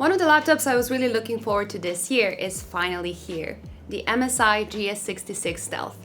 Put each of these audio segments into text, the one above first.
One of the laptops I was really looking forward to this year is finally here, the MSI GS66 Stealth.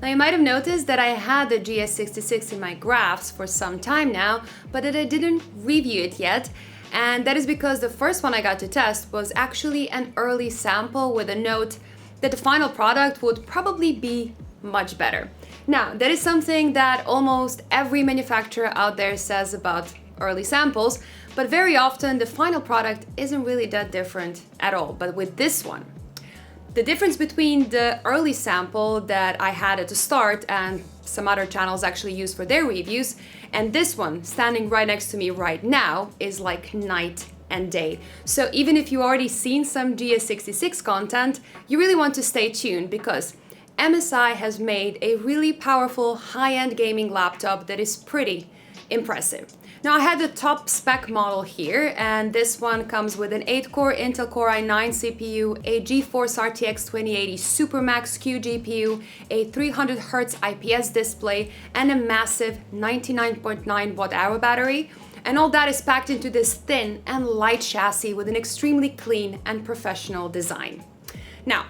Now you might have noticed that I had the GS66 in my graphs for some time now, but that I didn't review it yet, and that is because the first one I got to test was actually an early sample with a note that the final product would probably be much better. Now, that is something that almost every manufacturer out there says about early samples, but very often the final product isn't really that different at all. But with this one, the difference between the early sample that I had at the start and some other channels actually use for their reviews, and this one standing right next to me right now is like night and day. So even if you already seen some GS66 content, you really want to stay tuned because MSI has made a really powerful high-end gaming laptop that is pretty impressive. Now I had the top spec model here, and this one comes with an 8-core Intel Core i9 CPU, a GeForce RTX 2080 Supermax Q GPU, a 300Hz IPS display, and a massive 99.9 watt-hour battery. And all that is packed into this thin and light chassis with an extremely clean and professional design. Now,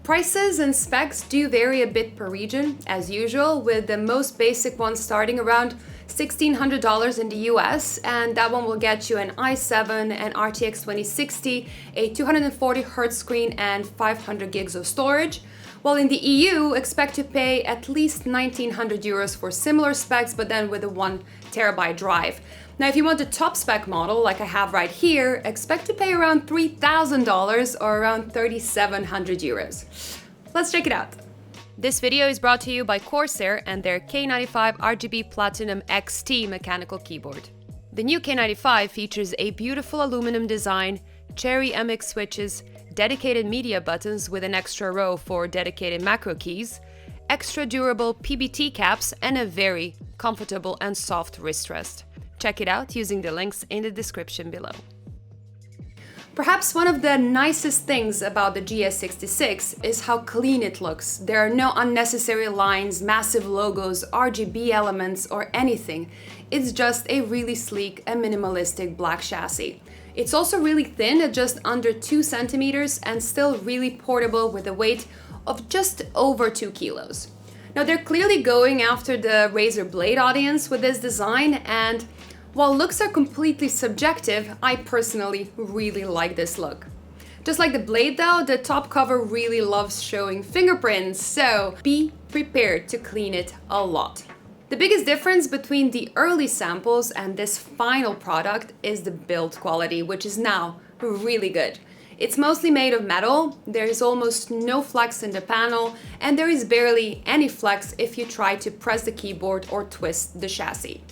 prices and specs do vary a bit per region, as usual, with the most basic one starting around $1,600 in the US, and that one will get you an i7, an RTX 2060, a 240Hz screen, and 500 gigs of storage. While in the EU, expect to pay at least 1,900 euros for similar specs, but then with a 1 terabyte drive. Now, if you want the top spec model, like I have right here, expect to pay around $3,000 or around 3,700 euros. Let's check it out. This video is brought to you by Corsair and their K95 RGB Platinum XT mechanical keyboard. The new K95 features a beautiful aluminum design, Cherry MX switches, dedicated media buttons with an extra row for dedicated macro keys, extra durable PBT caps, and a very comfortable and soft wrist rest. Check it out using the links in the description below. Perhaps one of the nicest things about the GS66 is how clean it looks. There are no unnecessary lines, massive logos, RGB elements, or anything. It's just a really sleek and minimalistic black chassis. It's also really thin at just under 2 centimeters and still really portable with a weight of just over 2 kilos. Now they're clearly going after the razor blade audience with this design, and while looks are completely subjective, I personally really like this look. Just like the blade though, the top cover really loves showing fingerprints, so be prepared to clean it a lot. The biggest difference between the early samples and this final product is the build quality, which is now really good. It's mostly made of metal, there is almost no flex in the panel, and there is barely any flex if you try to press the keyboard or twist the chassis.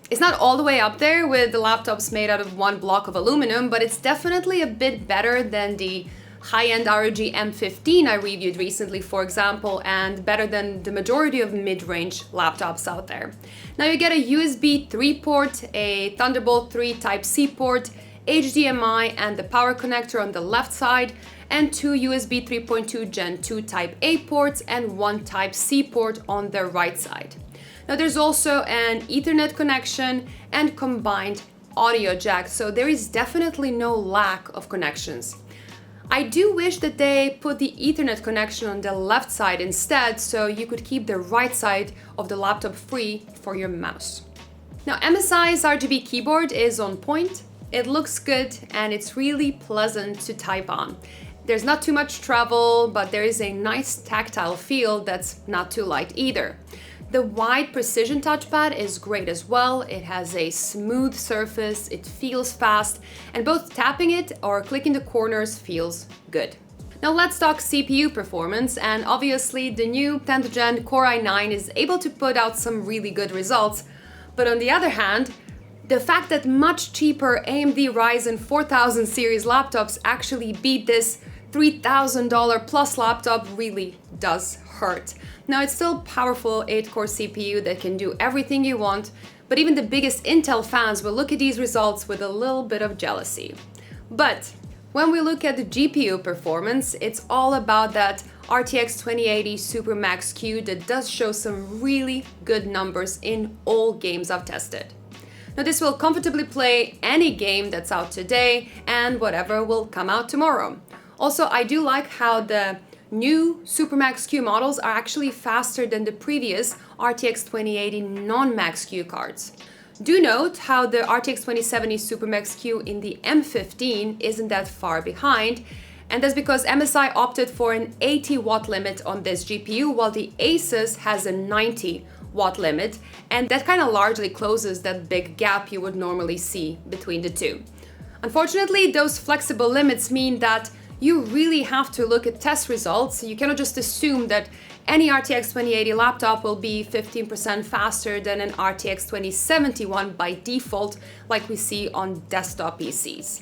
It's not all the way up there with the laptops made out of one block of aluminum, but it's definitely a bit better than the high-end ROG M15 I reviewed recently, for example, and better than the majority of mid-range laptops out there. Now you get a USB 3 port, a Thunderbolt 3 Type-C port, HDMI and the power connector on the left side, and 2 USB 3.2 Gen 2 Type-A ports and 1 Type-C port on the right side. Now there's also an Ethernet connection and combined audio jack, so there is definitely no lack of connections. I do wish that they put the Ethernet connection on the left side instead, so you could keep the right side of the laptop free for your mouse. Now MSI's RGB keyboard is on point, it looks good, and it's really pleasant to type on. There's not too much travel, but there is a nice tactile feel that's not too light either. The wide precision touchpad is great as well. It has a smooth surface, it feels fast, and both tapping it or clicking the corners feels good. Now let's talk CPU performance, and obviously the new 10th Gen Core i9 is able to put out some really good results, but on the other hand, the fact that much cheaper AMD Ryzen 4000 series laptops actually beat this $3,000 plus laptop really does hurt. Now it's still powerful 8-core CPU that can do everything you want, but even the biggest Intel fans will look at these results with a little bit of jealousy. But when we look at the GPU performance, it's all about that RTX 2080 Supermax Q that does show some really good numbers in all games I've tested. Now this will comfortably play any game that's out today and whatever will come out tomorrow. Also, I do like how the new Supermax Q models are actually faster than the previous RTX 2080 non-Max Q cards. Do note how the RTX 2070 Supermax Q in the M15 isn't that far behind, and that's because MSI opted for an 80 watt limit on this GPU, while the Asus has a 90 watt limit, and that kind of largely closes that big gap you would normally see between the two. Unfortunately, those flexible limits mean that you really have to look at test results. You cannot just assume that any RTX 2080 laptop will be 15% faster than an RTX 2070 one by default, like we see on desktop PCs.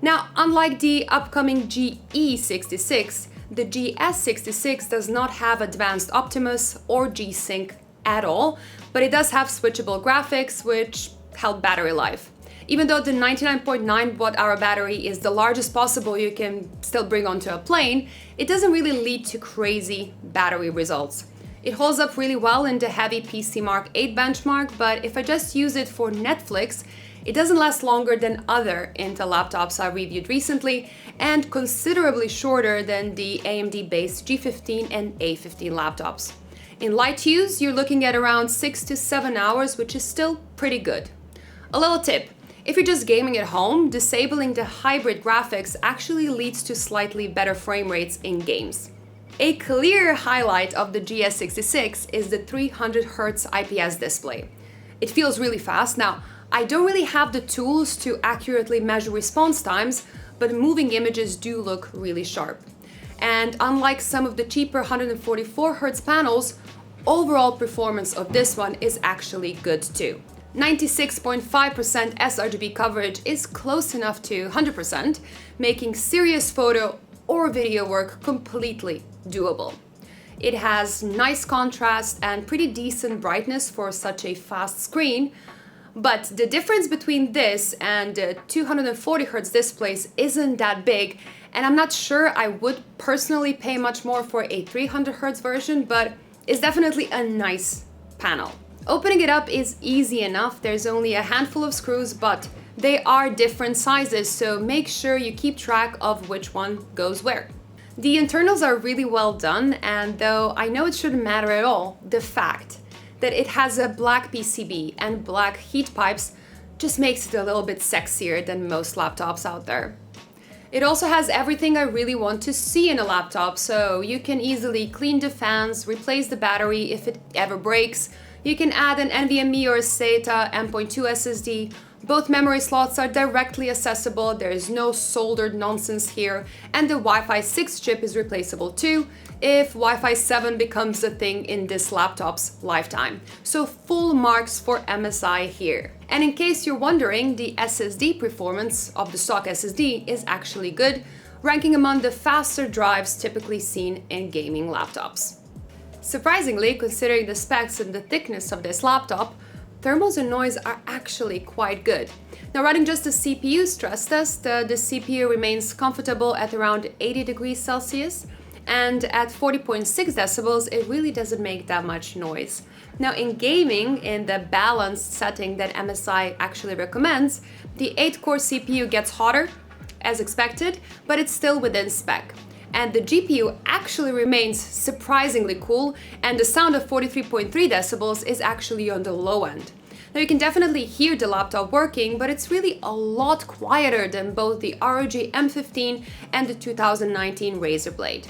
Now, unlike the upcoming GE66, the GS66 does not have advanced Optimus or G-Sync at all, but it does have switchable graphics, which help battery life. Even though the 99.9 watt-hour battery is the largest possible you can still bring onto a plane, it doesn't really lead to crazy battery results. It holds up really well in the heavy PC Mark 8 benchmark, but if I just use it for Netflix, it doesn't last longer than other Intel laptops I reviewed recently, and considerably shorter than the AMD-based G15 and A15 laptops. In light use, you're looking at around 6 to 7 hours, which is still pretty good. A little tip: if you're just gaming at home, disabling the hybrid graphics actually leads to slightly better frame rates in games. A clear highlight of the GS66 is the 300Hz IPS display. It feels really fast. Now, I don't really have the tools to accurately measure response times, but moving images do look really sharp. And unlike some of the cheaper 144Hz panels, overall performance of this one is actually good too. 96.5% sRGB coverage is close enough to 100%, making serious photo or video work completely doable. It has nice contrast and pretty decent brightness for such a fast screen, but the difference between this and the 240Hz displays isn't that big, and I'm not sure I would personally pay much more for a 300Hz version, but it's definitely a nice panel. Opening it up is easy enough. There's only a handful of screws, but they are different sizes, so make sure you keep track of which one goes where. The internals are really well done, and though I know it shouldn't matter at all, the fact that it has a black PCB and black heat pipes just makes it a little bit sexier than most laptops out there. It also has everything I really want to see in a laptop, so you can easily clean the fans, replace the battery if it ever breaks. You can add an NVMe or SATA M.2 SSD. Both memory slots are directly accessible, there is no soldered nonsense here, and the Wi-Fi 6 chip is replaceable too, if Wi-Fi 7 becomes a thing in this laptop's lifetime. So full marks for MSI here. And in case you're wondering, the SSD performance of the stock SSD is actually good, ranking among the faster drives typically seen in gaming laptops. Surprisingly, considering the specs and the thickness of this laptop, thermals and noise are actually quite good. Now, running just a CPU stress test, the CPU remains comfortable at around 80 degrees Celsius, and at 40.6 decibels, it really doesn't make that much noise. Now, in gaming, in the balanced setting that MSI actually recommends, the 8-core CPU gets hotter, as expected, but it's still within spec. And the GPU actually remains surprisingly cool, and the sound of 43.3 decibels is actually on the low end. Now, you can definitely hear the laptop working, but it's really a lot quieter than both the ROG M15 and the 2019 Razer Blade.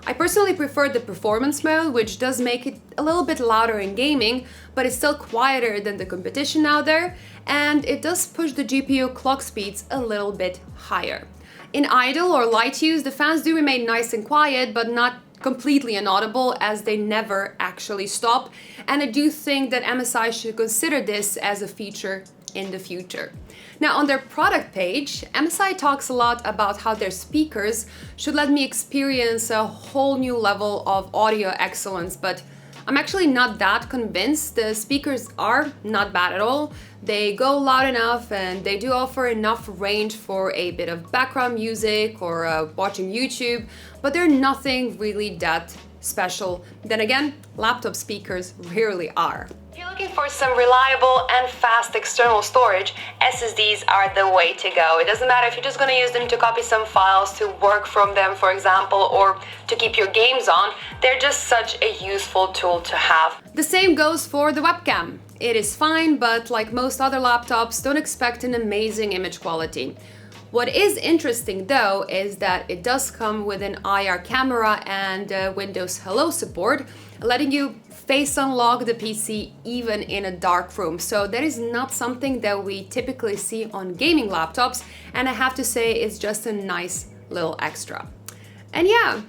I personally prefer the performance mode, which does make it a little bit louder in gaming, but it's still quieter than the competition out there, and it does push the GPU clock speeds a little bit higher. In idle or light use, the fans do remain nice and quiet, but not completely inaudible, as they never actually stop, and I do think that MSI should consider this as a feature in the future. Now, on their product page, MSI talks a lot about how their speakers should let me experience a whole new level of audio excellence, but I'm actually not that convinced. The speakers are not bad at all. They go loud enough and they do offer enough range for a bit of background music or watching YouTube, but they're nothing really that special. Then again, laptop speakers rarely are. If you're looking for some reliable and fast external storage, SSDs are the way to go. It doesn't matter if you're just going to use them to copy some files, to work from them, for example, or to keep your games on. They're just such a useful tool to have. The same goes for the webcam. It is fine, but like most other laptops, don't expect an amazing image quality. What is interesting though is that it does come with an IR camera and Windows Hello support, letting you face unlock the PC even in a dark room. So that is not something that we typically see on gaming laptops, and I have to say it's just a nice little extra. And yeah,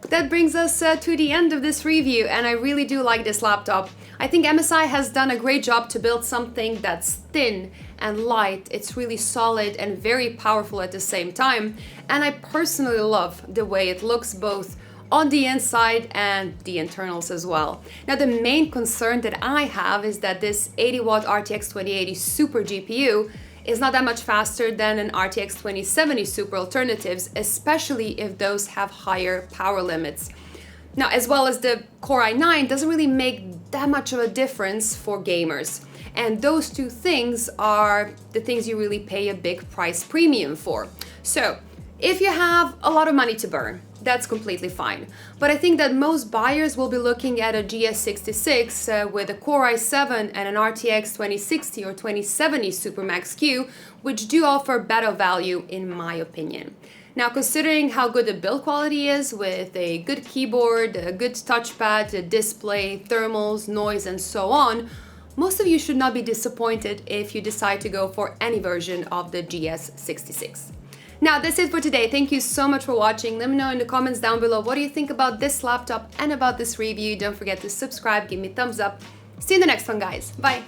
that brings us to the end of this review, and I really do like this laptop. I think MSI has done a great job to build something that's thin and light. It's really solid and very powerful at the same time, and I personally love the way it looks both on the inside and the internals as well. Now, the main concern that I have is that this 80-watt RTX 2080 Super GPU is not that much faster than an RTX 2070 Super alternatives, especially if those have higher power limits. Now, as well as the Core i9 doesn't really make that much of a difference for gamers. And those two things are the things you really pay a big price premium for. So, if you have a lot of money to burn, that's completely fine. But I think that most buyers will be looking at a GS66 with a Core i7 and an RTX 2060 or 2070 Supermax Q, which do offer better value in my opinion. Now, considering how good the build quality is with a good keyboard, a good touchpad, a display, thermals, noise, and so on, most of you should not be disappointed if you decide to go for any version of the GS66. Now, that's it for today. Thank you so much for watching. Let me know in the comments down below what do you think about this laptop and about this review. Don't forget to subscribe, give me a thumbs up. See you in the next one, guys. Bye!